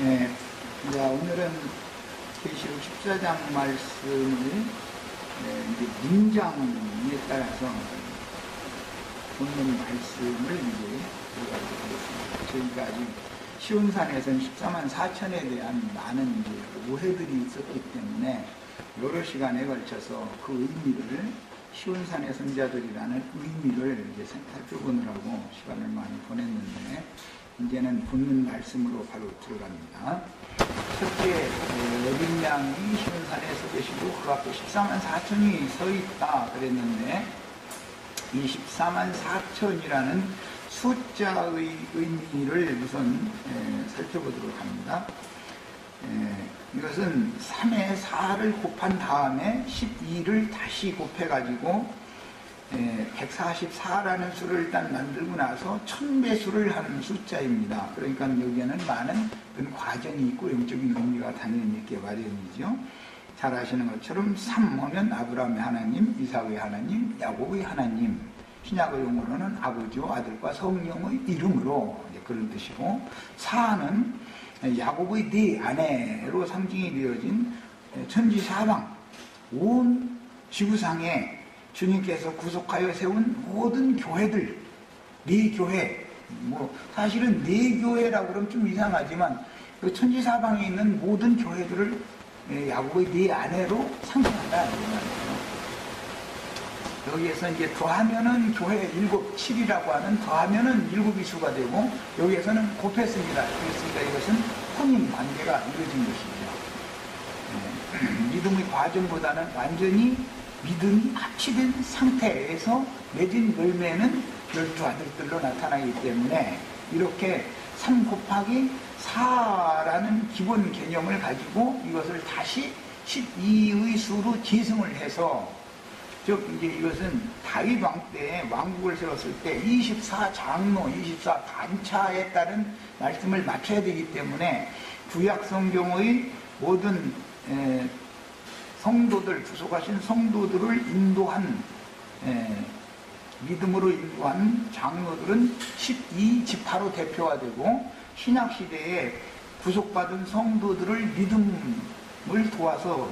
예, 자, 오늘은 계시록 14장 말씀을 이제 문장에 따라서 본문 말씀을 이제 들어가도록 하겠습니다. 저희가 아직 시온산에서는 14만 4천에 대한 많은 이제 오해들이 있었기 때문에 여러 시간에 걸쳐서 그 의미를 시온산의 선자들이라는 의미를 이제 살펴보느라고 시간을 많이 보냈는데 이제는 본문 말씀으로 바로 들어갑니다. 첫째, 어린 양이 시온산에 서 계시고 그 앞에 14만 4천이 서 있다 그랬는데 이 14만 4천이라는 숫자의 의미를 우선 살펴보도록 합니다. 이것은 3에 4를 곱한 다음에 12를 다시 곱해가지고 144라는 수를 일단 만들고 나서 1000배수를 하는 숫자입니다. 그러니까 여기에는 많은 과정이 있고 영적인 의미가 당연히 있게 마련이죠. 잘 아시는 것처럼 3 하면 아브라함의 하나님, 이삭의 하나님, 야곱의 하나님, 신약의 용어로는 아버지와 아들과 성령의 이름으로 그런 뜻이고, 4는 야곱의 네 아내로 상징이 되어진 천지사방 온 지구상에 주님께서 구속하여 세운 모든 교회들, 네 교회, 사실은 네 교회라고 그러면 좀 이상하지만 그 천지사방에 있는 모든 교회들을 야곱의 네 아내로 상징한다. 여기에서 이제 더하면은 교회 7, 7이라고 하는 더하면은 7이 수가 되고, 여기에서는 곱했습니다. 그랬으니까 이것은 혼인 관계가 이루어진 것이죠. 믿음의 과정보다는 완전히 믿음이 합치된 상태에서 맺은 열매는 12아들들로 나타나기 때문에 이렇게 3 곱하기 4라는 기본 개념을 가지고 이것을 다시 12의 수로 계승을 해서, 즉 이제 이것은 다윗 왕 때 왕국을 세웠을 때 24장로, 24반차에 따른 말씀을 맞춰야 되기 때문에 구약 성경의 모든 성도들, 구속하신 성도들을 인도한 믿음으로 인도한 장로들은 12지파로 대표가 되고, 신약시대에 구속받은 성도들을 믿음을 도와서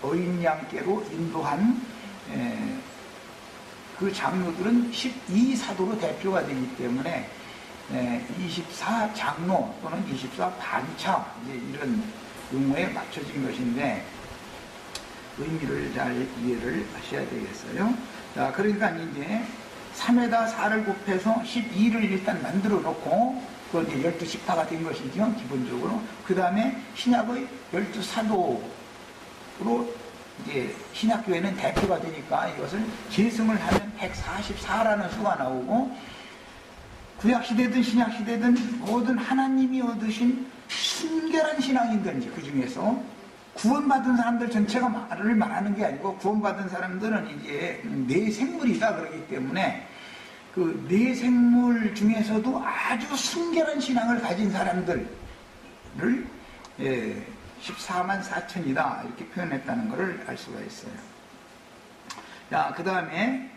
어린 양께로 인도한 그 장로들은 12사도로 대표가 되기 때문에 24장로 또는 24반차 이런 용어에 맞춰진 것인데 의미를 잘 이해를 하셔야 되겠어요. 자, 그러니까 이제 3에다 4를 곱해서 12를 일단 만들어 놓고 그건 이제 12지파가 된 것이죠, 기본적으로. 그 다음에 신약의 12사도로 이제 신약교회는 대표가 되니까 이것을 계승을 하면 144라는 수가 나오고, 구약시대든 신약시대든 모든 하나님이 얻으신 순결한 신앙인들, 이제 그 중에서 구원받은 사람들 전체가 말을 말하는 게 아니고, 구원받은 사람들은 이제 내 생물이다 그러기 때문에 그 내 생물 중에서도 아주 순결한 신앙을 가진 사람들을 14만 4천이다 이렇게 표현했다는 것을 알 수가 있어요. 자, 그 다음에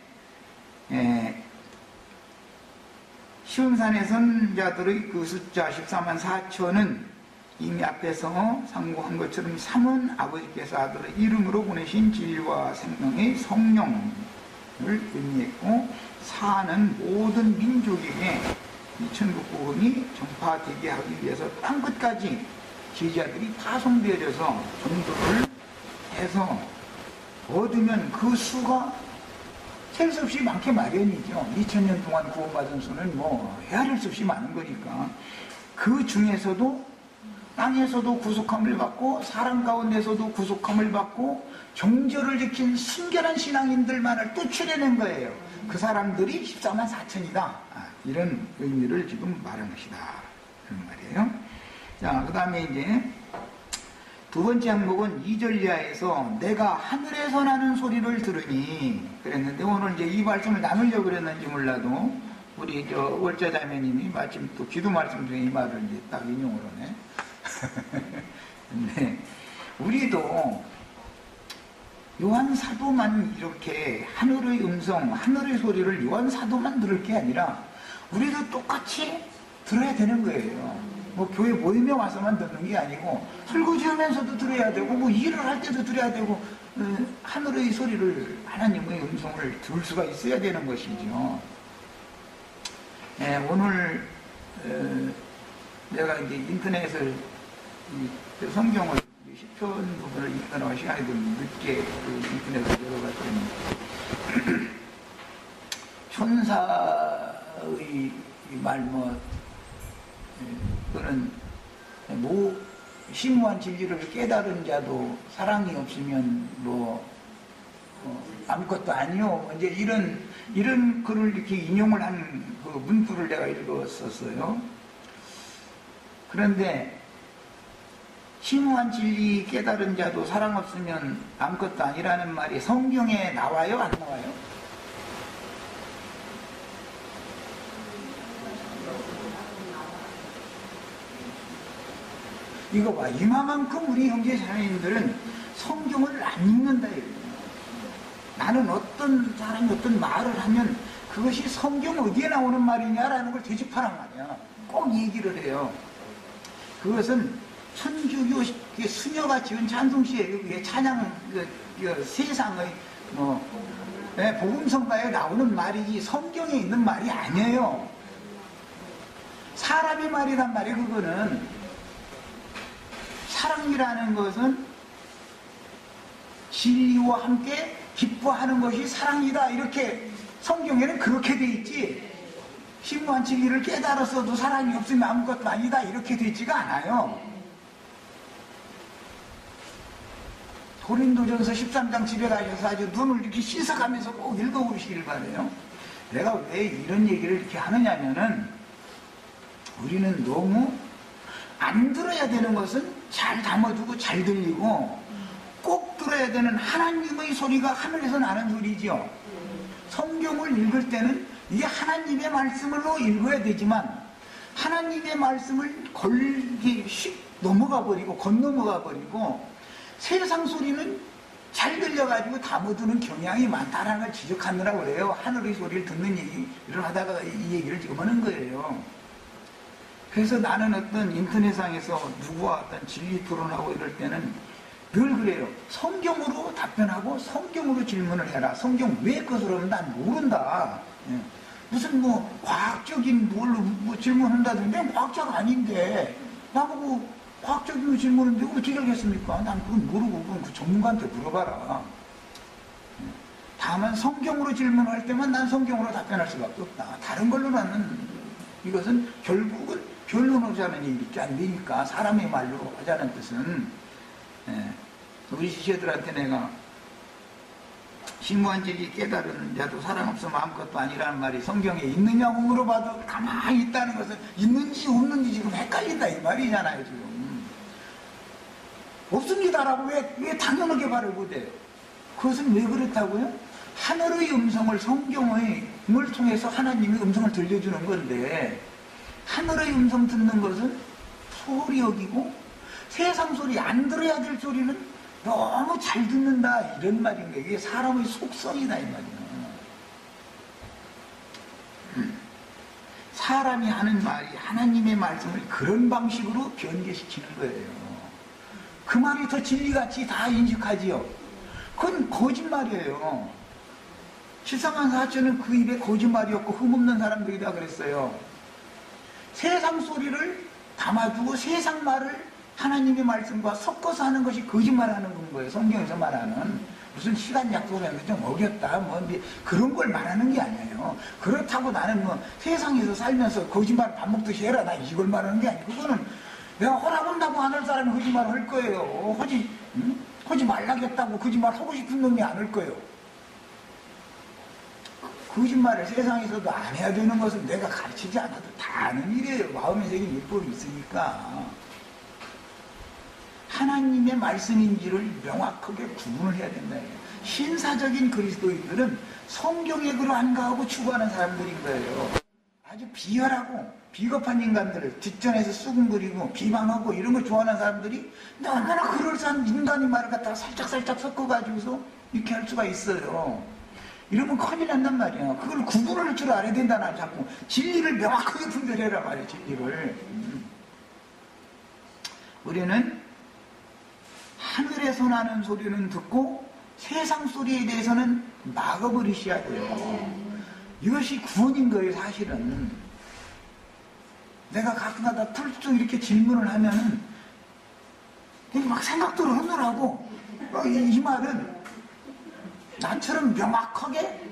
시온산의 선자들의 그 숫자 14만 4천은 이미 앞에서 상고한 것처럼 3은 아버지께서 아들의 이름으로 보내신 진리와 생명의 성령을 의미했고, 4는 모든 민족에게 이 천국 복음이 전파되게 하기 위해서 땅끝까지 제자들이 파송되어져서 전도를 해서 얻으면 그 수가 셀 수 없이 많게 마련이죠. 2000년 동안 구원받은 수는 헤아릴 수 없이 많은 거니까. 그 중에서도 땅에서도 구속함을 받고 사람 가운데서도 구속함을 받고 정절을 지킨 순결한 신앙인들만을 또 추려낸 거예요. 그 사람들이 14만 4천이다. 이런 의미를 지금 말한 것이다. 그런 말이에요. 자, 그 다음에 이제 두 번째 항목은 2절 이하에서 내가 하늘에서 나는 소리를 들으니 그랬는데, 오늘 이제 이 말씀을 나누려고 그랬는지 몰라도 우리 월자 자매님이 마침 또 기도 말씀 중에 이 말을 이제 딱 인용을 하네. 근데 우리도 요한 사도만 이렇게 하늘의 음성, 하늘의 소리를 요한 사도만 들을 게 아니라 우리도 똑같이 들어야 되는 거예요. 뭐 교회 모임에 와서만 듣는 게 아니고 설거지하면서도 들어야 되고 뭐 일을 할 때도 들어야 되고 하늘의 소리를 하나님의 음성을 들을 수가 있어야 되는 것이죠. 오늘 내가 이제 인터넷을 이 성경을 시편 부분을 읽거나 시간이 좀 늦게 인터넷을 열어봤더니 천사의 말 또는 심오한 진리를 깨달은 자도 사랑이 없으면 아무것도 아니요. 이제 이런 글을 이렇게 인용을 한 그 문구를 내가 읽었었어요. 그런데 심오한 진리 깨달은 자도 사랑 없으면 아무것도 아니라는 말이 성경에 나와요? 안 나와요? 이거 봐. 이만큼 우리 형제 자매님들은 성경을 안 읽는다 이거예요. 나는 어떤 사람이 어떤 말을 하면 그것이 성경 어디에 나오는 말이냐라는 걸 되짚하란 말이야. 꼭 얘기를 해요. 그것은 천주교 수녀가 지은 찬송시에 찬양 세상의 복음성가에 나오는 말이지 성경에 있는 말이 아니에요. 사람의 말이란 말이에요. 그거는 사랑이라는 것은 진리와 함께 기뻐하는 것이 사랑이다. 이렇게 성경에는 그렇게 돼 있지. 심오한 진리를 깨달았어도 사랑이 없으면 아무것도 아니다. 이렇게 돼 있지가 않아요. 고린도전서 13장 집에 가셔서 아주 눈을 이렇게 씻어가면서 꼭 읽어보시길 바래요. 내가 왜 이런 얘기를 이렇게 하느냐면은 우리는 너무 안 들어야 되는 것은 잘 담아두고 잘 들리고 꼭 들어야 되는 하나님의 소리가 하늘에서 나는 소리죠. 성경을 읽을 때는 이게 하나님의 말씀으로 읽어야 되지만 하나님의 말씀을 걸기 넘어가 버리고 건너가 버리고 세상 소리는 잘 들려가지고 담아두는 경향이 많다는 걸 지적하느라고 그래요. 하늘의 소리를 듣는 얘기를 하다가 이 얘기를 지금 하는 거예요. 그래서 나는 어떤 인터넷상에서 누구와 어떤 진리 토론하고 이럴 때는 늘 그래요. 성경으로 답변하고 성경으로 질문을 해라. 성경 왜 그것을 하면 난 모른다. 무슨 과학적인 뭘로 질문한다던데 과학자가 아닌데 나보고 과학적인 질문인데 어떻게 알겠습니까? 난 그건 모르고 그건 그 전문가한테 물어봐라. 다만 성경으로 질문할 때만 난 성경으로 답변할 수밖에 없다. 다른 걸로 나는 이것은 결국은 변론하자는 얘기밖에 안 되니까 사람의 말로 하자는 뜻은 우리 시체들한테 내가 심오한 진리 깨달은 자도 사랑 없으면 아무것도 아니라는 말이 성경에 있느냐고 물어봐도 가만히 있다는 것은 있는지 없는지 지금 헷갈린다 이 말이잖아요. 지금 없습니다라고 왜 당연하게 말을 못해요? 그것은 왜 그렇다고요? 하늘의 음성을 성경을 통해서 하나님의 음성을 들려주는 건데 하늘의 음성 듣는 것은 소홀히 여기고 세상 소리 안 들어야 될 소리는 너무 잘 듣는다 이런 말인 거예요. 이게 사람의 속성이다 이 말이에요. 사람이 하는 말이 하나님의 말씀을 그런 방식으로 변개시키는 거예요. 그 말이 더 진리같이 다 인식하지요. 그건 거짓말이에요. 14만 4천은 그 입에 거짓말이었고 흠없는 사람들이다 그랬어요. 세상 소리를 담아두고 세상 말을 하나님의 말씀과 섞어서 하는 것이 거짓말하는 거예요. 성경에서 말하는 무슨 시간 약속을 하는데 좀 어겼다 그런 걸 말하는 게 아니에요. 그렇다고 나는 세상에서 살면서 거짓말 밥 먹듯이 해라 나 이걸 말하는 게 아니고 그거는 내가 허락한다고 하는 사람이 거짓말을 할 거예요. 하지 말라겠다고 거짓말 하고 싶은 놈이 안 할 거예요. 거짓말을 세상에서도 안 해야 되는 것은 내가 가르치지 않아도 다 아는 일이에요. 마음에 새긴 율법이 있으니까. 하나님의 말씀인지를 명확하게 구분을 해야 된다. 신사적인 그리스도인들은 성경에 그로 안가하고 추구하는 사람들인 거예요. 아주 비열하고 비겁한 인간들을 뒷전에서 수군거리고 비방하고 이런 걸 좋아하는 사람들이 얼마나 그럴싸한 인간의 말을 갖다가 살짝살짝 섞어가지고서 이렇게 할 수가 있어요. 이러면 큰일 난단 말이야. 그걸 구분할 줄 알아야 된다. 나 자꾸 진리를 명확하게 분별해라 말이야. 진리를. 우리는 하늘에서 나는 소리는 듣고 세상 소리에 대해서는 막아버리셔야 돼요. 이것이 구원인 거예요. 사실은 내가 가끔가다 툴툴 이렇게 질문을 하면은 막 생각대로 하느라고 이 말은 나처럼 명확하게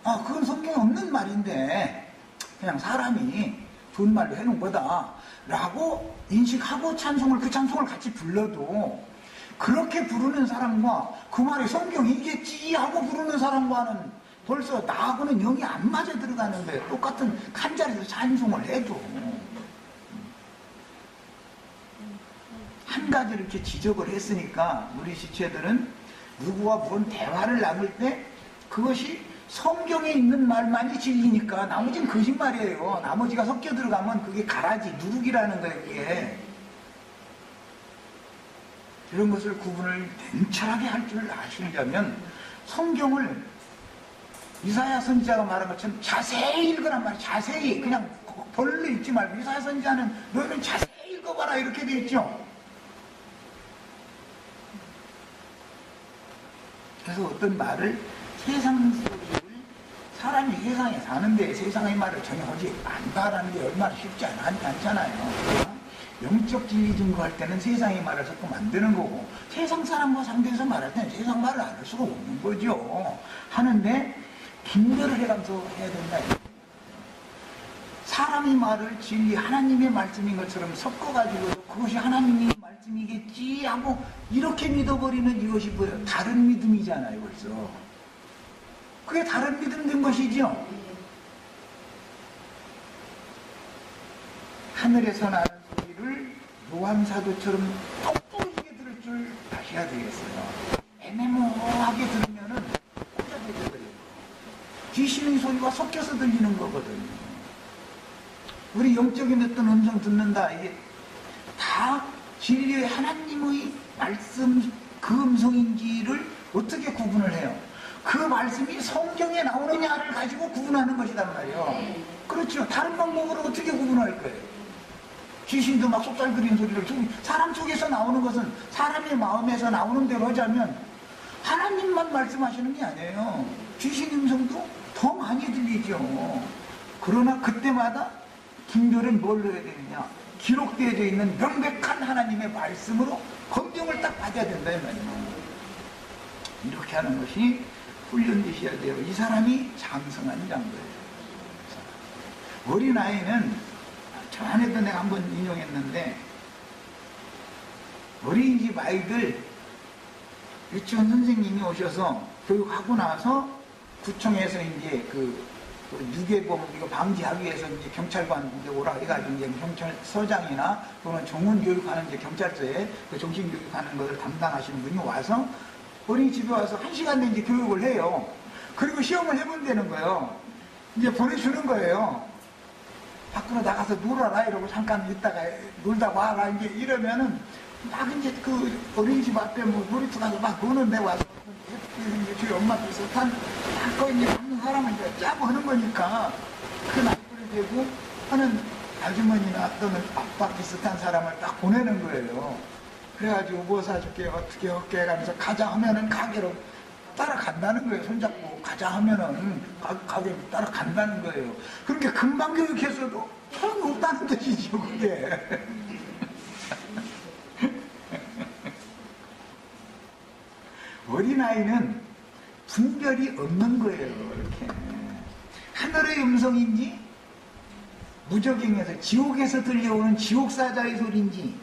그건 성경에 없는 말인데 그냥 사람이 좋은 말로 해놓은 거다 라고 인식하고 그 찬송을 같이 불러도 그렇게 부르는 사람과 그 말이 성경이겠지 하고 부르는 사람과는 벌써 나하고는 영이 안 맞아 들어가는 거예요. 똑같은 칸자리에서 찬송을 해도 한 가지를 이렇게 지적을 했으니까 우리 지체들은 누구와 무슨 대화를 나눌 때 그것이 성경에 있는 말만이 진리니까 나머지는 거짓말이에요. 나머지가 섞여 들어가면 그게 가라지, 누룩이라는 거예요. 그게. 이런 것을 구분을 냉철하게 할 줄 아시려면 성경을 이사야 선지자가 말한 것처럼 자세히 읽으란 말이에요. 자세히. 그냥 벌로 읽지 말고 이사야 선지자는 너희는 자세히 읽어봐라 이렇게 돼 있죠. 그래서 어떤 말을 세상 소리를 사람이 세상에 사는데 세상의 말을 전혀 하지 않다라는 게 얼마나 쉽지 않잖아요. 영적 진리 증거할 때는 세상의 말을 섞으면 안 되는 거고 세상 사람과 상대해서 말할 때는 세상 말을 안 할 수가 없는 거죠. 하는데 분별을 해가면서 해야 된다. 사람의 말을 진리 하나님의 말씀인 것처럼 섞어가지고 그것이 하나님의 말씀이겠지 하고 이렇게 믿어버리는 이것이 뭐예요? 다른 믿음이잖아요. 벌써 그게 다른 믿음 된 것이죠. 하늘에서 나는 소리를 요한 사도처럼 똑똑하게 들을 줄 아셔야 되겠어요. 애매모호하게 들으면은 혼잡해 버려요. 귀신의 소리와 섞여서 들리는 거거든요. 우리 영적인 어떤 음성 듣는다, 이게 다 진리의 하나님의 말씀 그 음성인지를 어떻게 구분을 해요? 그 말씀이 성경에 나오느냐를 가지고 구분하는 것이단 말이에요. 그렇죠. 다른 방법으로 어떻게 구분할 거예요? 귀신도 막 속살거리는 소리를 사람 속에서 나오는 것은 사람의 마음에서 나오는 대로 하자면 하나님만 말씀하시는 게 아니에요. 귀신 음성도 더 많이 들리죠. 그러나 그때마다 분별은 뭘로 해야 되느냐? 기록되어져 있는 명백한 하나님의 말씀으로 검증을 딱 받아야 된다 이 말이에요. 이렇게 하는 것이 훈련되셔야 돼요. 이 사람이 장성한 장거예요. 어린아이는 저안에도 내가 한번 인용했는데 어린이집 아이들 유치원 선생님이 오셔서 교육하고 나서 구청에서 이제 그 유괴범 이거 방지하기 위해서 이제 경찰관 이제 오라 해가지고 이제 경찰서장이나 또는 정문 교육하는 이제 경찰서에 그 정신 교육하는 것을 담당하시는 분이 와서 어린이집에 와서 1시간 내에 이제 교육을 해요. 그리고 시험을 해본다는 거예요. 이제 보내주는 거예요. 밖으로 나가서 놀아라 이러고 잠깐 있다가 놀다 와라 이제 이러면은 막 이제 그 어린이집 앞에 뭐 놀이터 가서 막 노는데 와서 이제 저희 엄마 비슷한 딱 이제 하는 사람을 이제 짜고 하는 거니까 그 나이를 대고 하는 아주머니나 또는 아빠 비슷한 사람을 딱 보내는 거예요. 그래가지고 뭐 사줄게 어떻게 할게 하면서 가자 하면은 가게로 따라간다는 거예요. 손잡고 가자 하면은 가게로 따라간다는 거예요. 그러니까 금방 교육했어도 소용이 없다는 뜻이죠 그게. 어린아이는 분별이 없는 거예요. 이렇게 하늘의 음성인지 무저갱에서 지옥에서 들려오는 지옥사자의 소리인지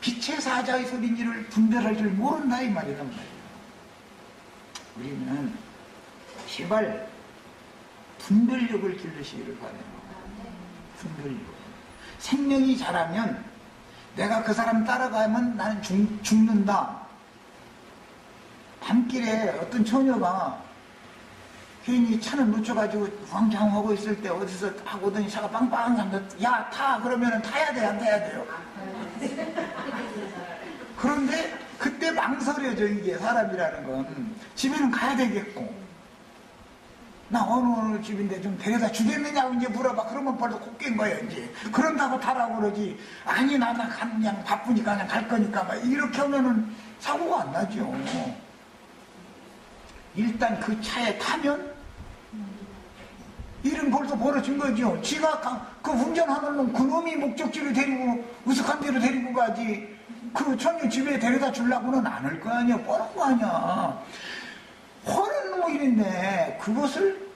빛의 사자의 소리인지를 분별할 줄 모른다 이 말이란 말이에요. 우리는 제발 분별력을 기르시기를 바라요. 분별력. 생명이 자라면 내가 그 사람 따라가면 나는 죽는다. 밤길에 어떤 처녀가 괜히 차를 놓쳐가지고 황장하고 있을 때 어디서 딱 오더니 차가 빵빵 가면 야 타 그러면 타야 돼 안 타야 돼요? 그런데 그때 망설여져. 이게 사람이라는 건 집에는 가야 되겠고 나 어느 집인데 좀 데려다 주겠느냐고 이제 물어봐. 그러면 벌써 곱깬 거야, 이제. 그런다고 타라고 그러지. 아니, 나 그냥 바쁘니까 그냥 갈 거니까. 막 이렇게 하면은 사고가 안 나죠. 일단 그 차에 타면 일은 벌써 벌어진 거죠. 지가 그 운전하는 그놈이 목적지를 데리고 으슥한 데로 데리고 가지. 그 처녀 집에 데려다 주려고는 안 할 거 아니야. 뻔한 거 아니야. 화는 뭐 일인데 그것을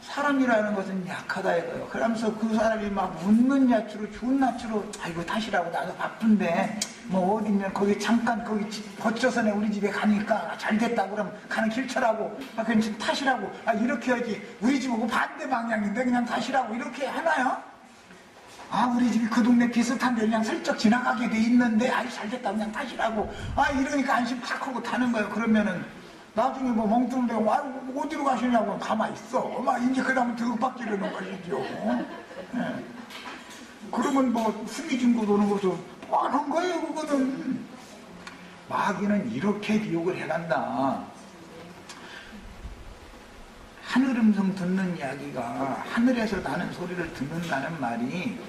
사람이라는 것은 약하다 이거예요. 그러면서 그 사람이 막 웃는 야추로 좋은 야추로 아이고 다시라고 나도 바쁜데 뭐 어디면 거기 잠깐 거기 거쳐서네 우리 집에 가니까 잘 됐다 그러면 가는 길처라고 그냥 지금 타시라고 이렇게 하지. 우리 집하고 반대 방향인데 그냥 타시라고 이렇게 하나요? 우리 집이 그 동네 비슷한데 그냥 슬쩍 지나가게 돼 있는데 잘 됐다 그냥 타시라고 이러니까 안심 팍 하고 타는 거예요. 그러면은 나중에 뭐 멍뚱대고 어디로 가시냐고 가만히 있어. 이제 그 다음에 득박지르는 것이죠. 네. 그러면 뭐 수기증거 도는 것도 뻔한 거예요. 그거는 마귀는 이렇게 미혹을 해간다. 하늘 음성 듣는 이야기가 하늘에서 나는 소리를 듣는다는 말이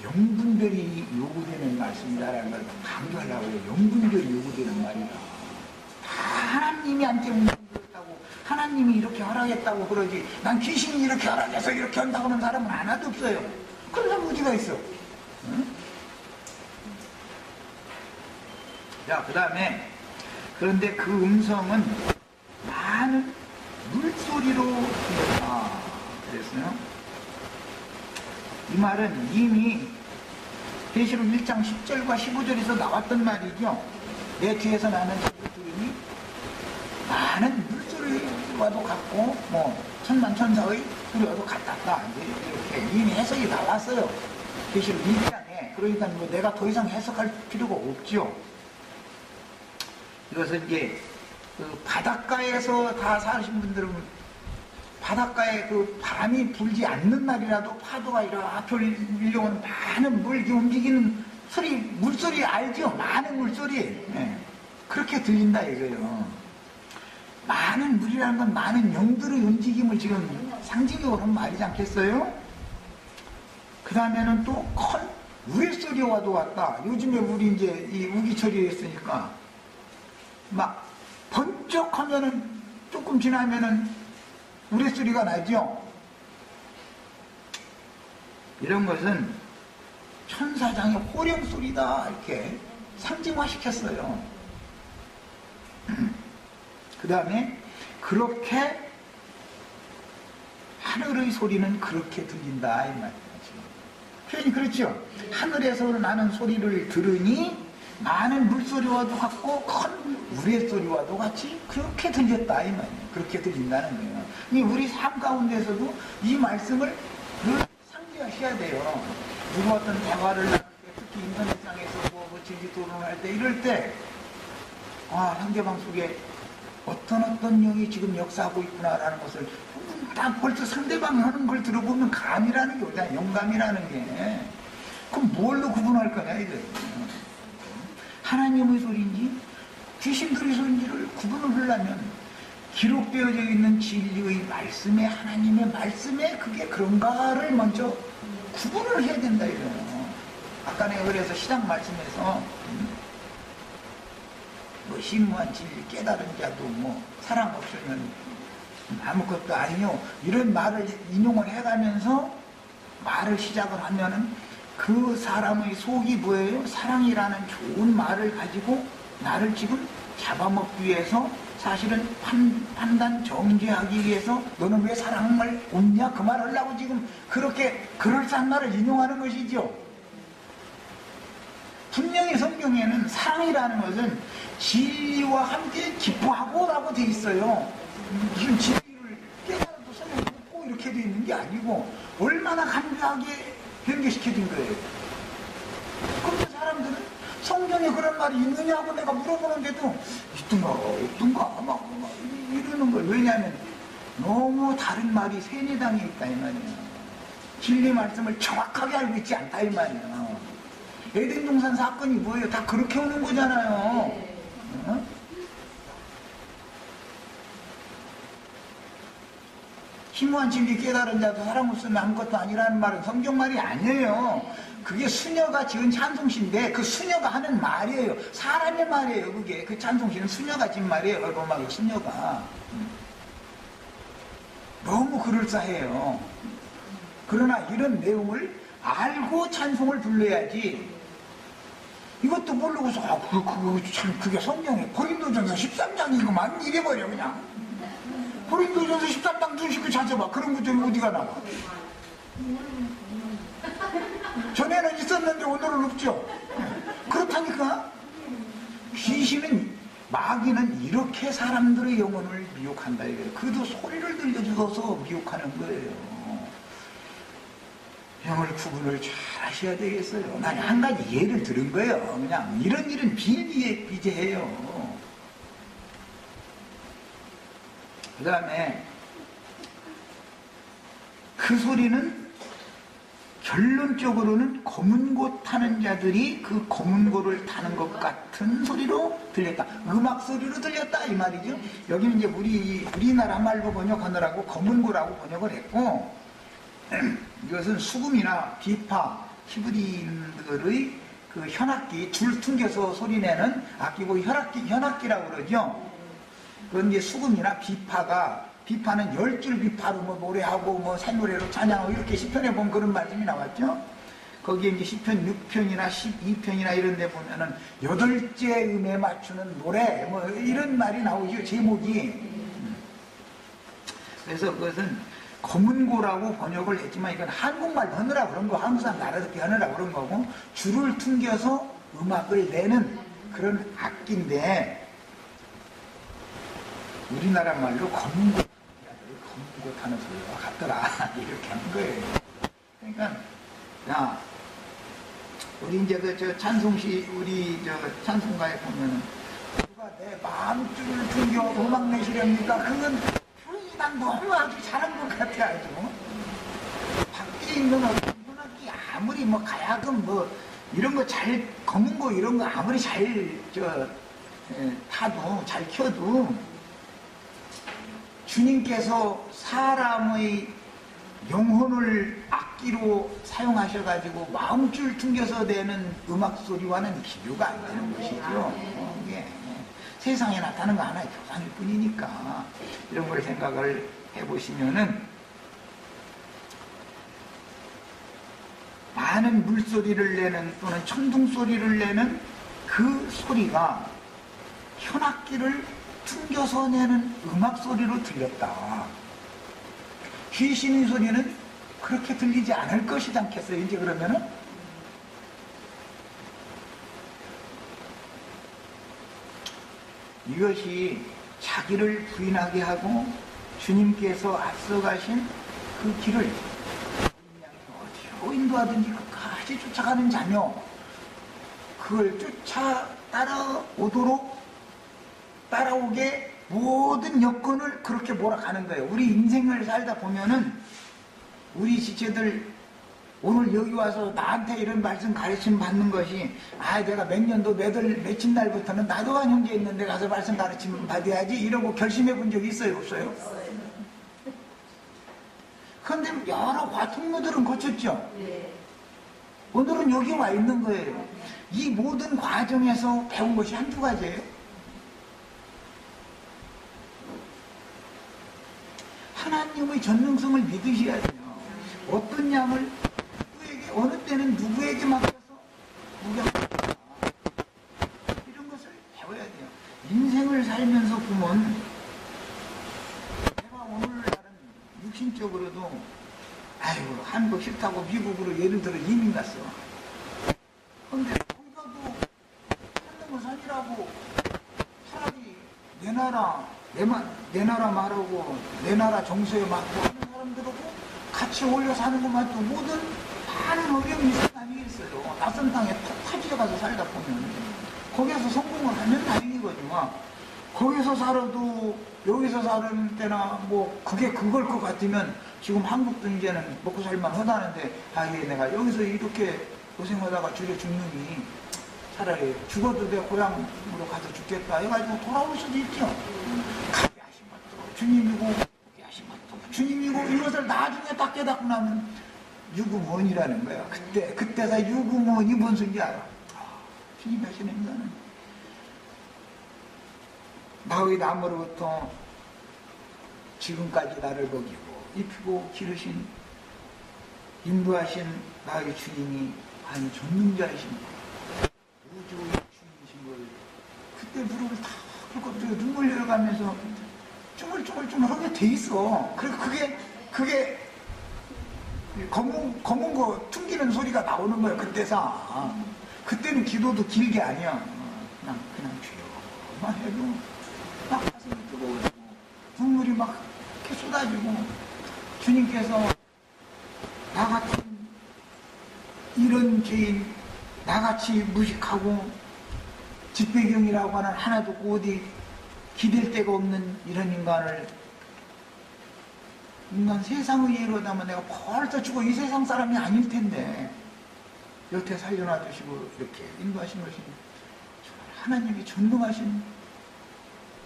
영분별이 요구되는 말씀이다라는 걸 강조하려고 해요. 영분별이 요구되는 말이다. 다 하나님이 한테 음성들었다고 하나님이 이렇게 하라겠다고 그러지 난 귀신이 이렇게 하라해서 이렇게 한다고 하는 사람은 하나도 없어요. 그런 사람 어디가 있어? 응? 자, 그 다음에 그런데 그 음성은 많은 물소리로 들렸다 그랬어요. 이 말은 이미 계시록 1장 10절과 15절에서 나왔던 말이죠. 내 뒤에서 나는 소리를 들으니 많은 물소리와도 같고 뭐 천만천사의 소리와도 같았다. 이렇게 이미 해석이 나왔어요. 계시록 1장에. 그러니까 뭐 내가 더 이상 해석할 필요가 없죠. 이것은 이제 그 바닷가에서 다 사신 분들은 바닷가에 그 바람이 불지 않는 날이라도 파도가 이렇게 밀려오는 많은 물 움직이는 소리, 물소리 알죠? 많은 물소리. 네. 그렇게 들린다 이거예요. 많은 물이라는 건 많은 영들의 움직임을 지금 상징적으로 하는 말이지 않겠어요? 그 다음에는 또 큰 우레소리와도 왔다. 요즘에 우리 이제 이 우기철이 했으니까 막 번쩍하면은 조금 지나면은 우레소리가 나죠. 이런 것은 천사장의 호령소리다 이렇게 상징화시켰어요. 그 다음에 그렇게 하늘의 소리는 그렇게 들린다 이 말이죠. 표현이 그렇죠. 하늘에서 나는 소리를 들으니 많은 물소리와도 같고 큰 우레소리와도 같이 그렇게 들렸다 이 말이에요. 그렇게 들린다는 거예요. 우리 삶 가운데서도 이 말씀을 늘 상기하셔야 돼요. 누구 어떤 대화를 할 때, 특히 인터넷상에서 뭐 진지 토론할 때 이럴 때 상대방 속에 어떤 영이 지금 역사하고 있구나라는 것을 딱 벌써 상대방이 하는 걸 들어보면 감이라는 게 오잖아요. 영감이라는 게. 그럼 뭘로 구분할 거냐 이거예요. 하나님의 소리인지 귀신들의 소리인지를 구분을 하려면 기록되어져 있는 진리의 말씀에 하나님의 말씀에 그게 그런가를 먼저 구분을 해야 된다 이거예요. 아까 내가 그래서 시작 말씀에서 뭐 심무한 진리 깨달은 자도 뭐 사랑 없으면 아무것도 아니요 이런 말을 인용을 해가면서 말을 시작을 하면은 그 사람의 속이 뭐예요? 사랑이라는 좋은 말을 가지고 나를 지금 잡아먹기 위해서 사실은 판단 정죄하기 위해서 너는 왜 사랑을 없냐 그 말 하려고 지금 그렇게 그럴싸한 말을 인용하는 것이죠. 분명히 성경에는 사랑이라는 것은 진리와 함께 기뻐하고 라고 돼 있어요. 무슨 진리를 깨달아도 손에 묻고 이렇게 돼 있는 게 아니고 얼마나 간교하게 변개시켜진 거예요. 그런데 사람들은 성경에 그런 말이 있느냐고 내가 물어보는데도 있던가 막 이러는 거예요. 왜냐하면 너무 다른 말이 세뇌당에 있다 이 말이에요. 진리 말씀을 정확하게 알고 있지 않다 이 말이에요. 에덴 동산 사건이 뭐예요? 다 그렇게 오는 거잖아요. 어? 희무한 진리 깨달은 자도 사람 없으면 아무것도 아니라는 말은 성경 말이 아니에요. 그게 수녀가 지은 찬송시인데 그 수녀가 하는 말이에요. 사람의 말이에요. 그게 그 찬송시는 수녀가 지은 말이에요. 얼마만에 수녀가. 너무 그럴싸해요. 그러나 이런 내용을 알고 찬송을 불러야지. 이것도 모르고서 참 그게 성경에 고린도전서 13장이구만 이래버려 그냥. 고린도전서 13장 주시고 찾아봐. 그런 것 좀 어디가 나와. 전에는 있었는데 오늘은 없죠. 그렇다니까. 귀신은, 마귀는 이렇게 사람들의 영혼을 미혹한다 이거예요. 그도 소리를 들려주어서 미혹하는 거예요. 영을 구분을 잘 하셔야 되겠어요. 난 한 가지 예를 들은 거예요. 그냥 이런 일은 비일비에 비제해요. 그 다음에 그 소리는 결론적으로는 검은고 타는 자들이 그 검은고를 타는 것 같은 소리로 들렸다. 음악 소리로 들렸다 이 말이죠. 여기는 이제 우리나라 말로 번역하느라고 검은고라고 번역을 했고, 이것은 수금이나 비파, 히브리인들의 그 현악기, 줄 퉁겨서 소리내는 악기고 현악기라고 그러죠. 그건 이제 수금이나 비파는 10줄 비파로 뭐 노래하고 뭐 새노래로 찬양하고 이렇게 시편에 보면 그런 말씀이 나왔죠. 거기에 이제 시편 6편이나 12편이나 이런 데 보면은 8째 음에 맞추는 노래 뭐 이런 말이 나오죠. 제목이. 그래서 그것은 검은고라고 번역을 했지만 이건 한국말로 하느라 그런 거, 한국 사람 알아듣게 하느라 그런 거고, 줄을 퉁겨서 음악을 내는 그런 악기인데, 우리나라 말로 검은고 타는 소리와 같더라 이렇게 하는 거예요. 그러니까 야, 우리 이제 저 찬송시 우리 저 찬송가에 보면은 누가 내 마음줄을 퉁겨 음악 내시렵니까? 그건 표현이 난 너무 아주 잘한 것 같아. 아주 밖에 있는 어떤 현악기 아무리 뭐 가야금 뭐 이런 거 잘 검은고 이런 거 아무리 잘 타도 잘 켜도 주님께서 사람의 영혼을 악기로 사용하셔가지고 마음줄 퉁겨서 내는 음악 소리와는 비교가 안 되는 것이죠. 이게 세상에 나타나는 거 하나의 교상일 뿐이니까 이런 걸 생각을 해보시면은 많은 물소리를 내는 또는 천둥소리를 내는 그 소리가 현악기를 퉁겨서 내는 음악 소리로 들렸다. 귀신의 소리는 그렇게 들리지 않을 것이지 않겠어요? 이제 그러면은 이것이 자기를 부인하게 하고 주님께서 앞서가신 그 길을 어디로 인도하든지 끝까지 쫓아가는 자며 그걸 쫓아 따라오게 모든 여건을 그렇게 몰아가는 거예요. 우리 인생을 살다 보면은 우리 지체들 오늘 여기 와서 나한테 이런 말씀 가르침 받는 것이 내가 몇 년도 며칠 날부터는 나도한 형제 있는데 가서 말씀 가르침 받아야지 이러고 결심해 본 적이 있어요? 없어요? 그런데 여러 과통로들은 거쳤죠? 오늘은 여기 와 있는 거예요. 이 모든 과정에서 배운 것이 한두 가지예요. 하나님의 전능성을 믿으셔야 돼요. 어떤 양을 누구에게, 어느 때는 누구에게 맡겨서 무경하다. 이런 것을 배워야 돼요. 인생을 살면서 보면 내가 오늘날은 육신적으로도 한국 싫다고 미국으로 예를 들어 이민 갔어. 그런데 거기서도 산다고 산이라고 차라리 내 나라 말하고 내 나라 정서에 맞고 하는 사람들하고 같이 어울려 사는 것만도 모든 많은 어려움이 있어 다니겠어요. 낯선 땅에 타지에 가서 살다 보면 거기서 성공을 하면 다행이거든요. 거기서 살아도 여기서 사는 때나 뭐 그게 그걸 것 같으면 지금 한국도 이제는 먹고 살만 하다는데 내가 여기서 이렇게 고생하다가 줄여 죽느니 차라리 죽어도 내 고향으로 가서 죽겠다 해가지고 돌아올 수도 있죠. 가게 하신 것도 주님이고 포기하신 것도 주님이고 그리고 이것을 나중에 딱 깨닫고 나면 유구먼이라는 거야. 그때가 유구먼이 뭔 소리인지 알아. 주님 하시는 거는 나의 나무로부터 지금까지 나를 먹이고 입히고 기르신 인도하신 나의 주님이 아니 전능자이십니다. 우주의 주님이신 걸 그때 무릎을 다 꿇고 눈물 흘려가면서 쭈물쭈물하게 돼 있어. 그리고 그게 검은 거 퉁기는 소리가 나오는 거야. 그때는 기도도 길게 아니야. 그냥 주여만 해도 막 가슴이 뜨거워지고 눈물이 막 이렇게 쏟아지고 주님께서 나 같은 이런 죄인 나같이 무식하고 집배경이라고 하는 하나도 없고 어디 기댈 데가 없는 이런 인간 세상의 예로다면 내가 벌써 죽어 이 세상 사람이 아닐 텐데 여태 살려놔주시고 이렇게 인도하신 것이 하나님이 전능하신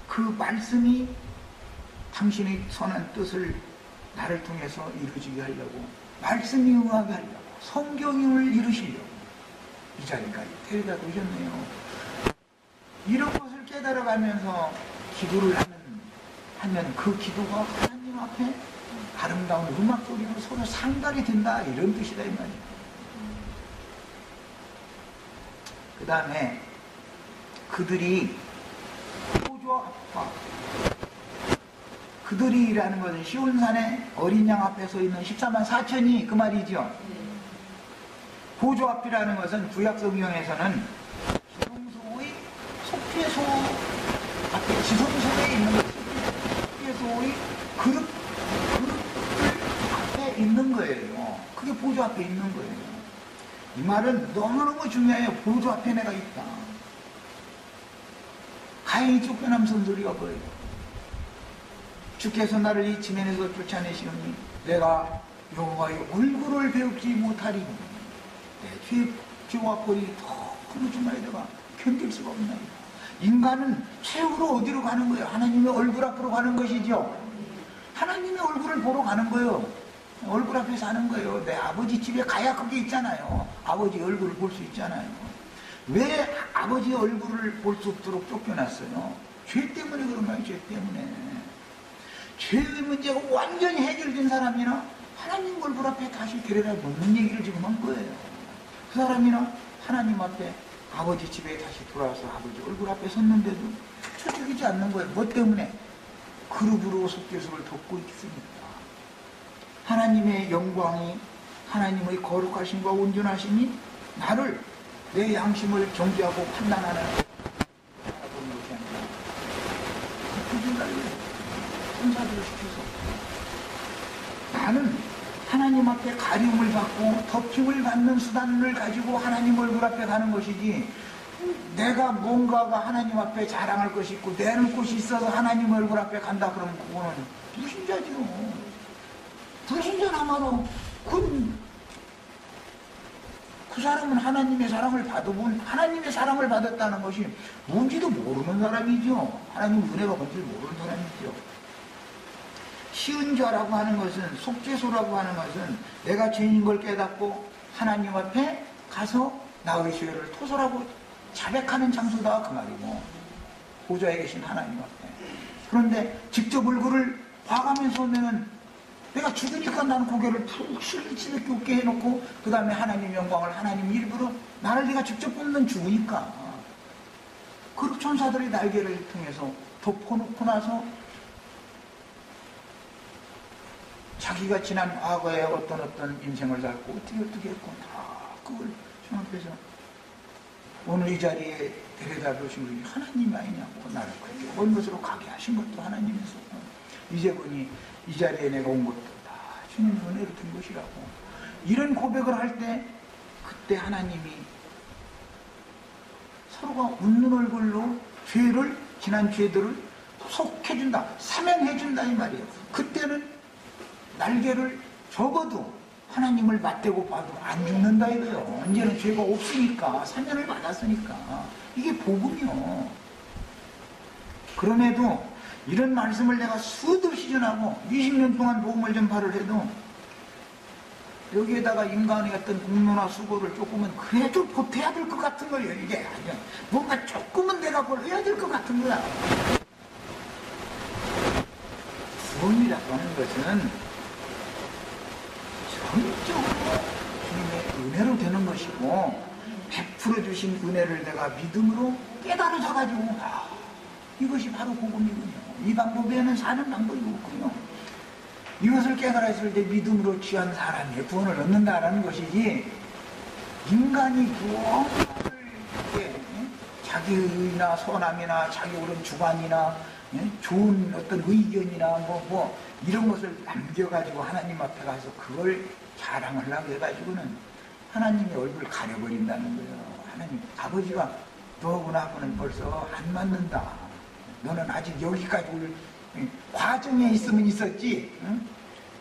그 말씀이 당신의 선한 뜻을 나를 통해서 이루어지게 하려고 말씀이 응하게 하려고 성경을 이루시려고 이 자리까지 데려다 놓으셨네요. 이런 것을 깨달아가면서 기도를 하면 그 기도가 하나님 앞에 아름다운 음악 소리로 서로 상달이 된다 이런 뜻이다 이 말이에요. 그 다음에 그들이 그들이라는 것은 시온산에 어린 양 앞에 서 있는 14만 4천이 그 말이죠. 보조 앞이라는 것은 구약 성경에서는 지성소의 속죄소 앞에 지성소에 있는 속죄소의 그릇들 앞에 있는 거예요. 그게 보조 앞에 있는 거예요. 이 말은 너무너무 중요해요. 보조 앞에 내가 있다. 가인이 쫓겨남 선소리가 뭐예요? 주께서 나를 이 지면에서 쫓아내시오니 내가 여호와의 얼굴을 배우지 못하리니 내 죄와 벌이 너무 주마에 내가 견딜 수가 없나이다. 인간은 최후로 어디로 가는 거예요? 하나님의 얼굴 앞으로 가는 것이죠. 하나님의 얼굴을 보러 가는 거예요. 얼굴 앞에 사는 거예요. 내 아버지 집에 가야 그게 있잖아요. 아버지 얼굴을 볼 수 있잖아요. 왜 아버지 얼굴을 볼 수 없도록 쫓겨났어요? 죄 때문에 그런 거예요. 죄 때문에. 죄의 문제가 완전히 해결된 사람이나 하나님 얼굴 앞에 다시 데려다 놓는 얘기를 지금 한 거예요. 그 사람이나 하나님 앞에 아버지 집에 다시 돌아와서 아버지 얼굴 앞에 섰는데도 초죽이지 않는 거예요. 뭐 때문에? 그룹으로 속죄소를 돕고 있습니다. 하나님의 영광이 하나님의 거룩하심과 온전하심이 나를 내 양심을 정죄하고 판단하는 바라보는 것이 아니라 그분들을 천사들을 시켜서 나는 하나님 앞에 가림을 받고 덮힘을 받는 수단을 가지고 하나님 얼굴 앞에 가는 것이지 내가 뭔가가 하나님 앞에 자랑할 것이 있고 내놓을 곳이 있어서 하나님 얼굴 앞에 간다 그러면 그거는 불신자지요. 불신자나마로 그 사람은 하나님의 사랑을 받아본 하나님의 사랑을 받았다는 것이 뭔지도 모르는 사람이죠. 하나님 은혜가 뭔지 모르는 사람이죠. 시은자라고 하는 것은 속죄소라고 하는 것은 내가 죄인 걸 깨닫고 하나님 앞에 가서 나의 죄를 토설하고 자백하는 장소다 그 말이고 보좌에 계신 하나님 앞에. 그런데 직접 얼굴을 봐가면서 오면은 내가 죽으니까 나는 고개를 푹 실치게 웃게 해놓고 그 다음에 하나님 영광을 하나님 일부러 나를 네가 직접 뽑는 죽으니까 그 천사들의 날개를 통해서 덮어놓고 나서 자기가 지난 과거에 어떤 인생을 살고 어떻게 했고 다 그걸 주 앞에서 오늘 이 자리에 데려다 놓으신 분이 하나님이 아니냐고 나를 그렇게 먼 곳으로 가게 하신 것도 하나님이서 이제 보니 이 자리에 내가 온 것도 다 주님 은혜로 된 것이라고 이런 고백을 할 때 그때 하나님이 서로가 웃는 얼굴로 지난 죄들을 속해준다 사면해준다 이 말이에요. 그때는 날개를 적어도 하나님을 맞대고 봐도 안 죽는다 이거예요. 이제는 죄가 없으니까 사면을 받았으니까 이게 복음이요. 그럼에도 이런 말씀을 내가 수없이 전하고 20년 동안 복음을 전파를 해도 여기에다가 인간의 어떤 공로나 수고를 조금은 그래도 보태야 될 것 같은 거예요. 이게 아니야. 뭔가 조금은 내가 뭘 해야 될 것 같은 거야. 구원이라고 하는 것은 전적으로 주님의 은혜로 되는 것이고, 베풀어 주신 은혜를 내가 믿음으로 깨달아져가지고, 이것이 바로 복음이군요. 이 방법에는 사는 방법이 없군요. 이것을 깨달았을 때 믿음으로 취한 사람이 구원을 얻는다라는 것이지, 인간이 구원을 자기의나 선함이나 자기 옳은 주관이나 좋은 어떤 의견이나 이런 것을 남겨가지고 하나님 앞에 가서 그걸 자랑하려고 해가지고는 하나님의 얼굴 가려버린다는 거예요. 하나님, 아버지가 너하고 나하고는 벌써 안 맞는다. 너는 아직 여기까지 올 과정에 있으면 있었지. 응?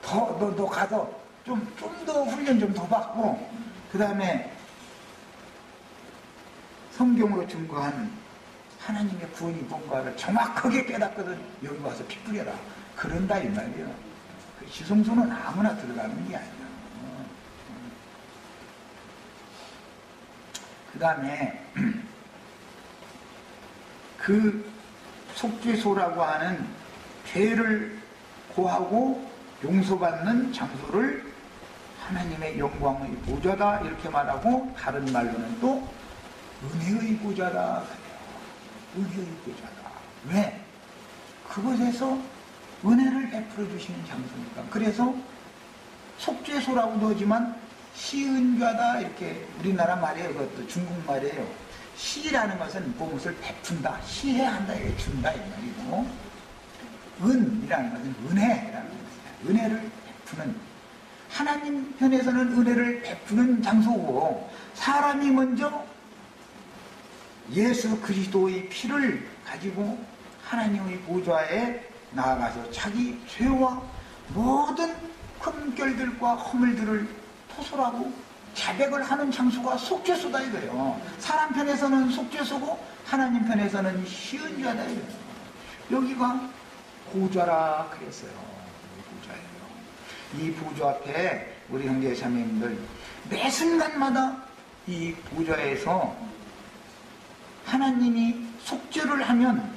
너 가서 좀 더 훈련 좀 더 받고, 그 다음에 성경으로 증거한 하나님의 구원이 뭔가를 정확하게 깨닫거든 여기 와서 피 뿌려라. 그런다 이 말이에요. 그 지성소는 아무나 들어가는 게 아니야. 그 다음에 그 속죄소라고 하는 죄를 고하고 용서받는 장소를 하나님의 영광의 보좌다 이렇게 말하고, 다른 말로는 또 은혜의 보좌다 그래요. 은혜의 보좌다. 왜? 그곳에서 은혜를 베풀어 주시는 장소니까. 그래서 속죄소라고도 하지만 시은좌다 이렇게 우리나라 말이에요. 그것도 중국 말이에요. 시라는 것은 무엇을 베푼다, 시해한다, 이렇게 준다 이 말이고, 은이라는 것은 은혜라는 것이에요. 은혜를 베푸는, 하나님 편에서는 은혜를 베푸는 장소고, 사람이 먼저 예수 그리스도의 피를 가지고 하나님의 보좌에 나아가서 자기 죄와 모든 금결들과 허물들을 토설하고 자백을 하는 장소가 속죄소다 이거예요. 사람 편에서는 속죄소고 하나님 편에서는 시은좌다 이거예요. 여기가 보좌라 그랬어요. 보좌예요. 이 보좌 앞에 우리 형제 자매님들 매 순간마다 이 보좌에서 하나님이 속죄를 하면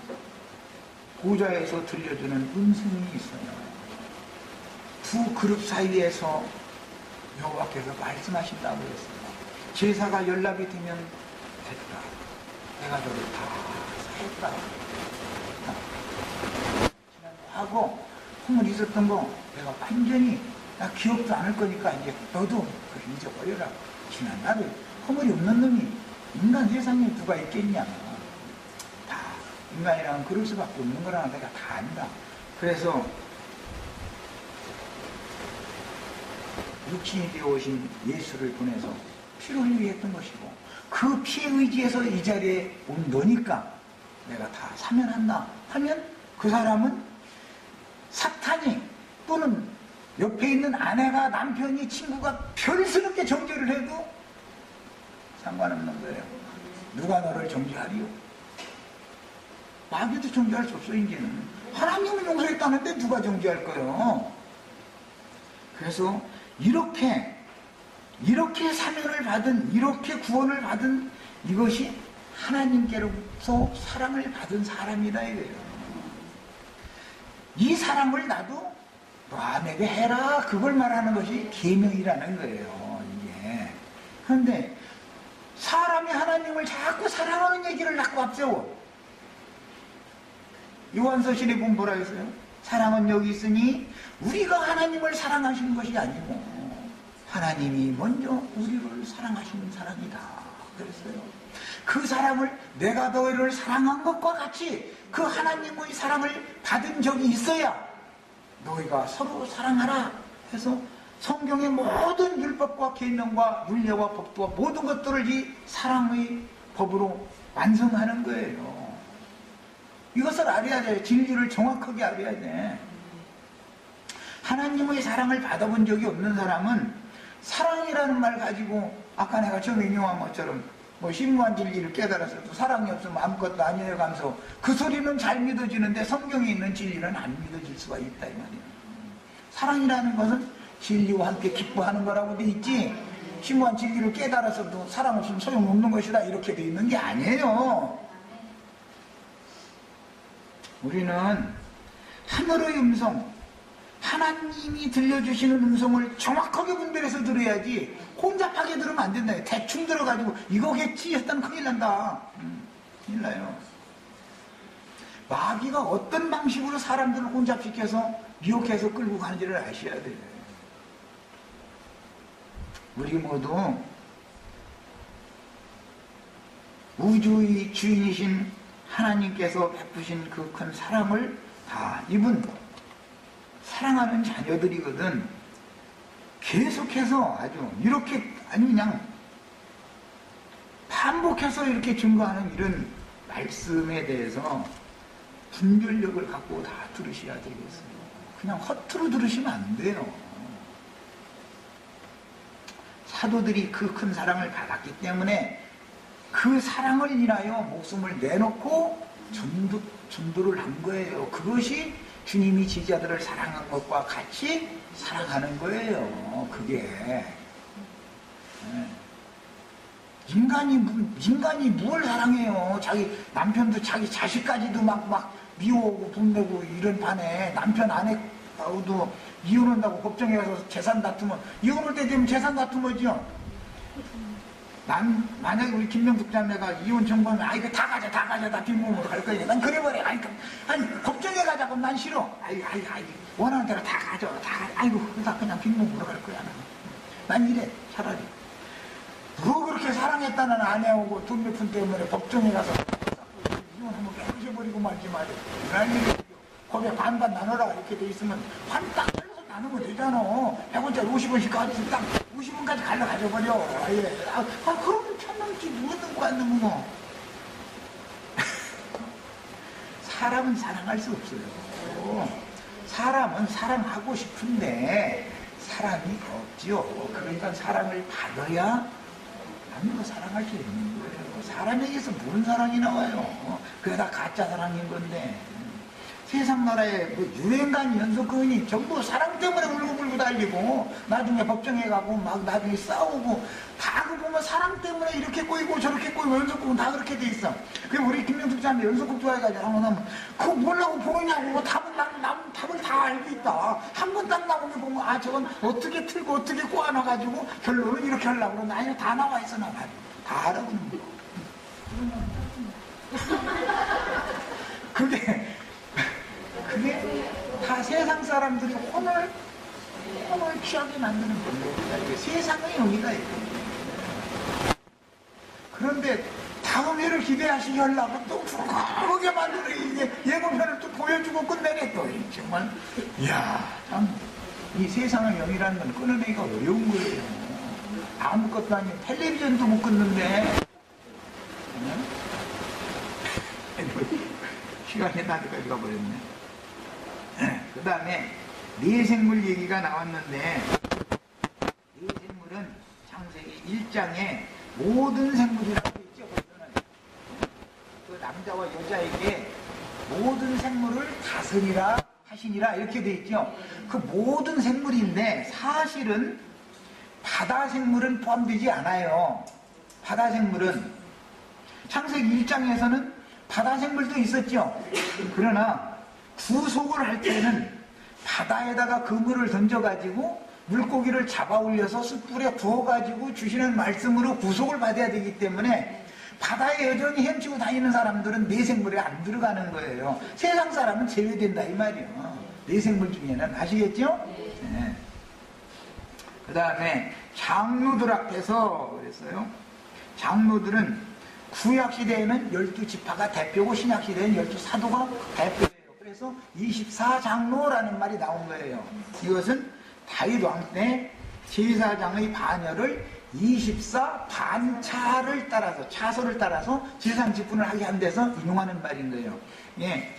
보좌에서 들려주는 음성이 있어요. 두 그룹 사이에서 여호와께서 말씀하신다고 했어요. 제사가 연락이 되면 됐다. 내가 너를 다 사했다. 하고 허물 있었던 거 내가 완전히 나 기억도 않을 거니까 이제 너도 그걸 잊어버려라. 지난 날에 허물이 없는 놈이 인간 세상에 누가 있겠냐. 다 인간이랑은 그럴 수밖에 없는 거라는 내가 다 안다. 그래서 육신이 되어 오신 예수를 보내서 피를 흘리게 했던 것이고, 그 피에 의지해서 이 자리에 온 너니까 내가 다 사면한다 하면, 그 사람은 사탄이 또는 옆에 있는 아내가, 남편이, 친구가 별스럽게 정죄를 해도 상관없는 거예요. 누가 너를 정죄하리요? 마귀도 정죄할 수 없어. 이제는 하나님은 용서했다는데 누가 정죄할 거예요? 그래서 이렇게 사면을 받은, 이렇게 구원을 받은 이것이 하나님께로부터 사랑을 받은 사람이다 이거예요. 이 사랑을 나도 내게 해라, 그걸 말하는 것이 계명이라는 거예요. 이게. 그런데 사람이 하나님을 자꾸 사랑하는 얘기를 자꾸 앞세워. 요한서신에 보면 뭐라 했어요? 사랑은 여기 있으니 우리가 하나님을 사랑하시는 것이 아니고 하나님이 먼저 우리를 사랑하시는 사랑이다 그랬어요. 그 사랑을 내가 너희를 사랑한 것과 같이 그 하나님의 사랑을 받은 적이 있어야 너희가 서로 사랑하라 해서 성경의 모든 율법과 계명과 윤례와 법도와 모든 것들을 이 사랑의 법으로 완성하는 거예요. 이것을 알아야 돼. 진리를 정확하게 알아야 돼. 하나님의 사랑을 받아본 적이 없는 사람은 사랑이라는 말 가지고 아까 내가 처음에 인용한 것처럼 뭐 심무한 진리를 깨달아서도 사랑이 없으면 아무것도 아니에요 가면서 그 소리는 잘 믿어지는데 성경에 있는 진리는 안 믿어질 수가 있다 이 말이에요. 사랑이라는 것은 진리와 함께 기뻐하는 거라고 돼 있지, 심무한 진리를 깨달아서도 사랑 없으면 소용없는 것이다 이렇게 돼 있는 게 아니에요. 우리는 하늘의 음성, 하나님이 들려주시는 음성을 정확하게 분별해서 들어야지 혼잡하게 들으면 안 된다. 대충 들어가지고 이거겠지 했다면 큰일 난다. 큰일 나요. 마귀가 어떤 방식으로 사람들을 혼잡시켜서 미혹해서 끌고 가는지를 아셔야 돼요. 우리 모두 우주의 주인이신 하나님께서 베푸신 그 큰 사랑을 다 입은 사랑하는 자녀들이거든. 계속해서 아주 이렇게 아니 그냥 반복해서 이렇게 증거하는 이런 말씀에 대해서 분별력을 갖고 다 들으셔야 되겠어요. 그냥 허투루 들으시면 안 돼요. 사도들이 그 큰 사랑을 받았기 때문에 그 사랑을 인하여 목숨을 내놓고 전도를 한 거예요. 그것이 주님이 제자들을 사랑한 것과 같이 사랑하는 거예요. 그게 인간이 뭘 사랑해요. 자기 남편도 자기 자식까지도 막 미워하고 분내고 이런 판에 남편 아내하고도 이혼한다고 법정에 가서 재산 다투면 이혼할 때 되면 재산 다투면죠. 만약에 우리 김명숙 자매가 이혼 청구하면 이거 다 가져 다 뒷몸으로 갈 거야. 난 그래버려. 아니 법정에 가자고 난 싫어. 원하는 대로 다 가져. 나 그냥 뒷몸으로 갈 거야. 난 이래 차라리. 뭐 그렇게 사랑했다는 아내하고 돈 몇 푼 때문에 법정에 가서 이혼하면 깨부셔버리고 말지 말이야. 그럴 일이 거기에 반반 나눠라 이렇게 돼 있으면 반 딱 잘라서 나누면 되잖아. 100원짜리 50원씩 가지고 딱 50원까지 갈라 가져버려. 그러면 천남지 누구는 거 안 넣는 거. 사람은 사랑할 수 없어요. 사람은 사랑하고 싶은데 사람이 없지요. 그러니까 사랑을 받아야 남도 사랑할 수 있는 거예요. 사람에게서 무슨 사랑이 나와요. 그게 다 가짜 사랑인 건데. 세상 나라에 유행간 연속근이 전부 사랑 때문에 울고불고 달리고 나중에 법정에 가고 막 나중에 싸우고 다 그 보면 사랑 때문에 이렇게 꼬이고 저렇게 꼬이고 연속극은 다 그렇게 돼 있어. 그리고 우리 김명숙 자매 연속극 좋아해가지고 하면 그거 뭐라고 보느냐고 답을 다 알고 있다. 한 번 딱 나오게 보면 저건 어떻게 틀고 어떻게 꼬아놔가지고 결론은 이렇게 하려고 그러는데 아니 다 나와 있어 나가지고 다 알아보는 거. 그게 다 세상 사람들이 혼을 취하게 만드는 겁니다. 이게 세상의 영이다. 그런데 다음 회를 기대하시게 하려면 또 부끄럽게 만드는 이게 예고편을 또 보여주고 끝내네 또. 정말 이야 참 이 세상의 영이라는 건 끊어내기가 어려운 거예요. 아무것도 아닌 텔레비전도 못 끊는데 시간이 나도까지 가버렸네. 그 다음에 내생물 얘기가 나왔는데 내생물은 창세기 1장에 모든 생물이라고 있죠. 그 남자와 여자에게 모든 생물을 다스리라 하시니라 이렇게 돼 있죠. 그 모든 생물인데 사실은 바다 생물은 포함되지 않아요. 바다 생물은 창세기 1장에서는 바다 생물도 있었죠. 그러나 구속을 할 때는 바다에다가 그물을 던져가지고 물고기를 잡아 올려서 숯불에 구워가지고 주시는 말씀으로 구속을 받아야 되기 때문에 바다에 여전히 헤엄치고 다니는 사람들은 내생물에 안 들어가는 거예요. 세상 사람은 제외된다 이 말이에요. 내생물 중에는. 아시겠죠? 네. 그 다음에 장로들 앞에서 그랬어요. 장로들은 구약시대에는 12지파가 대표고 신약시대에는 12사도가 대표예요. 그래서 24장로라는 말이 나온 거예요. 이것은 다윗 왕 때 제사장의 반열을 24 반차를 따라서 차소를 따라서 제상 직분을 하게 한 데서 인용하는 말인 거예요. 예.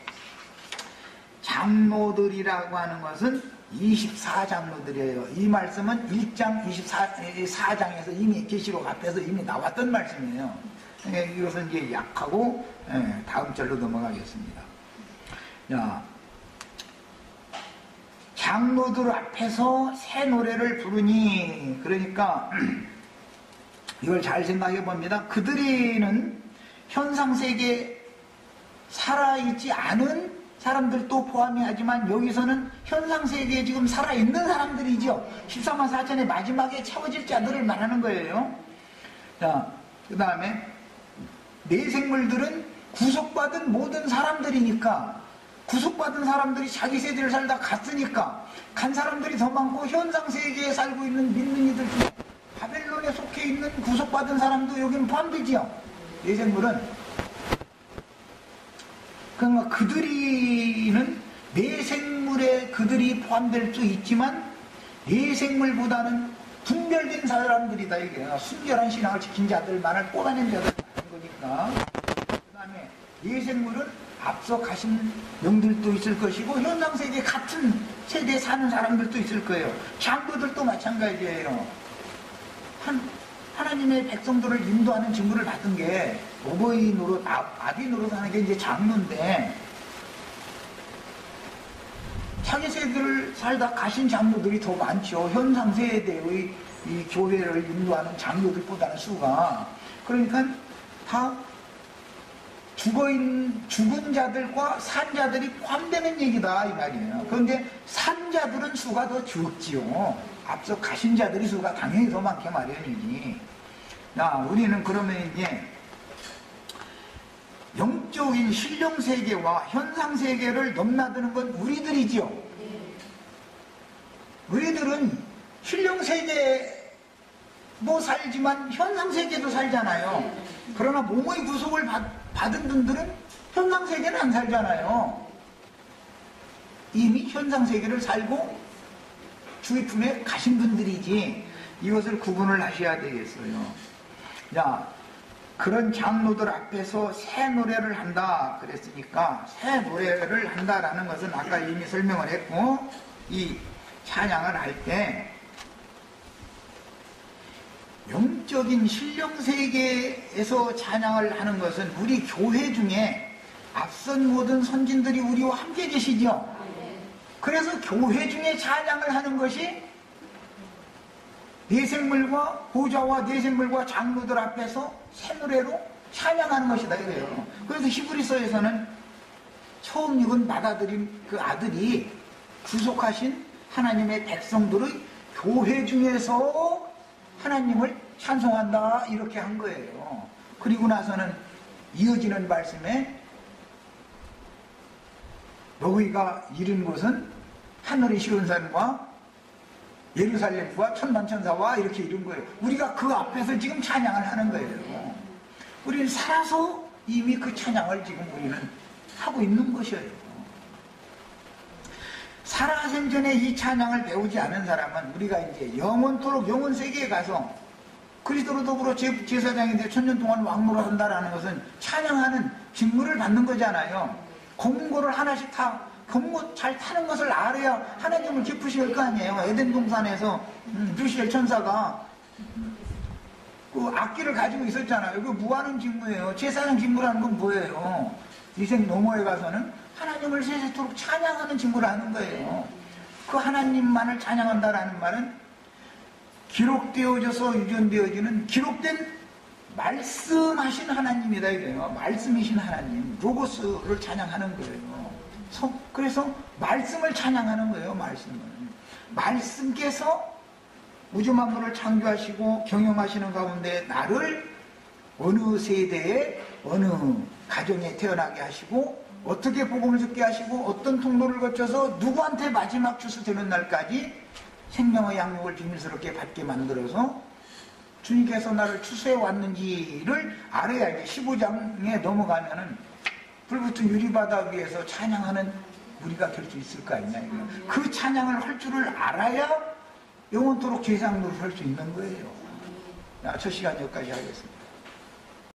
장로들이라고 하는 것은 24장로들이에요. 이 말씀은 1장 24장에서 이미 계시록 앞에서 이미 나왔던 말씀이에요. 이것은 이제 약하고 다음 절로 넘어가겠습니다. 자, 장로들 앞에서 새 노래를 부르니, 그러니까 이걸 잘 생각해 봅니다. 그들이는 현상세계에 살아있지 않은 사람들도 포함이 하지만 여기서는 현상세계에 지금 살아있는 사람들이죠. 14만 4천의 마지막에 채워질 자들을 말하는 거예요. 자, 그 다음에 내생물들은 구속받은 모든 사람들이니까, 구속받은 사람들이 자기 세대를 살다 갔으니까 간 사람들이 더 많고, 현상세계에 살고 있는 믿는 이들 중에 바벨론에 속해 있는 구속받은 사람도 여기는 포함되지요. 내생물은. 그러니까 그들이는 내생물에 그들이 포함될 수 있지만 내생물보다는 분별된 사람들이다, 이게. 순결한 신앙을 지킨 자들만을 뽑아낸 자들 거니까. 그 다음에 내생물은 앞서 가신 영들도 있을 것이고 현상세계 같은 세대에 사는 사람들도 있을 거예요. 장로들도 마찬가지예요. 하나님의 백성들을 인도하는 직무를 받은 게 어버이 노릇, 아비 노릇 하는 게 이제 장로인데, 자기 세대를 살다 가신 장로들이 더 많죠. 현상 세대의 이 교회를 인도하는 장로들보다는 수가. 그러니까 다 죽은 자들과 산 자들이 포함되는 얘기다, 이 말이에요. 그런데 산 자들은 수가 더 적지요. 앞서 가신 자들이 수가 당연히 더 많게 마련이지. 야, 우리는 그러면 이제 영적인 신령세계와 현상세계를 넘나드는 건 우리들이지요. 우리들은 신령세계도 살지만 현상세계도 살잖아요. 그러나 몸의 구속을 받은 분들은 현상세계는 안 살잖아요. 이미 현상세계를 살고 주의 품에 가신 분들이지. 이것을 구분을 하셔야 되겠어요. 자, 그런 장로들 앞에서 새 노래를 한다 그랬으니까, 새 노래를 한다라는 것은 아까 이미 설명을 했고, 이 찬양을 할 때 영적인 신령세계에서 찬양을 하는 것은 우리 교회 중에 앞선 모든 선진들이 우리와 함께 계시죠. 그래서 교회 중에 찬양을 하는 것이 내생물과 보좌와 내생물과 장로들 앞에서 새 노래로 찬양하는 것이다, 이거예요. 그래서 히브리서에서는 처음 입은 받아들인 그 아들이 구속하신 하나님의 백성들의 교회 중에서 하나님을 찬송한다, 이렇게 한 거예요. 그리고 나서는 이어지는 말씀에 너희가 이른 곳은 하늘의 시온산과 예루살렘과 천만천사와 이렇게 이른 거예요. 우리가 그 앞에서 지금 찬양을 하는 거예요. 우리는 살아서 이미 그 찬양을 지금 우리는 하고 있는 것이에요. 살아생전에 이 찬양을 배우지 않은 사람은 우리가 이제 영원토록 영원세계에 가서 그리스도로 더불어 제사장인데 천년 동안 왕노를 한다라는 것은 찬양하는 직무를 받는 거잖아요. 검은고를 하나씩 검은고 잘 타는 것을 알아야 하나님을 기쁘시게 할 거 아니에요. 에덴 동산에서 루시엘 천사가 그 악기를 가지고 있었잖아요. 그 무하는 직무예요. 제사장 직무라는 건 뭐예요? 이생 노모에 가서는 하나님을 세세토록 찬양하는 직무를 하는 거예요. 그 하나님만을 찬양한다라는 말은 기록되어져서 유전되어지는 기록된 말씀하신 하나님이다, 이거예요. 말씀이신 하나님, 로고스를 찬양하는 거예요. 그래서 말씀을 찬양하는 거예요. 말씀께서 우주 만물을 창조하시고 경영하시는 가운데 나를 어느 세대에 어느 가정에 태어나게 하시고 어떻게 복음을 듣게 하시고 어떤 통로를 거쳐서 누구한테 마지막 추수 되는 날까지 생명의 양육을 비밀스럽게 받게 만들어서 주님께서 나를 추수해 왔는지를 알아야 이제 15장에 넘어가면은 불붙은 유리바다 위에서 찬양하는 우리가 될 수 있을 거 아니냐. 그 찬양을 할 줄을 알아야 영원토록 제사장으로 할 수 있는 거예요. 첫 시간 여기까지 하겠습니다.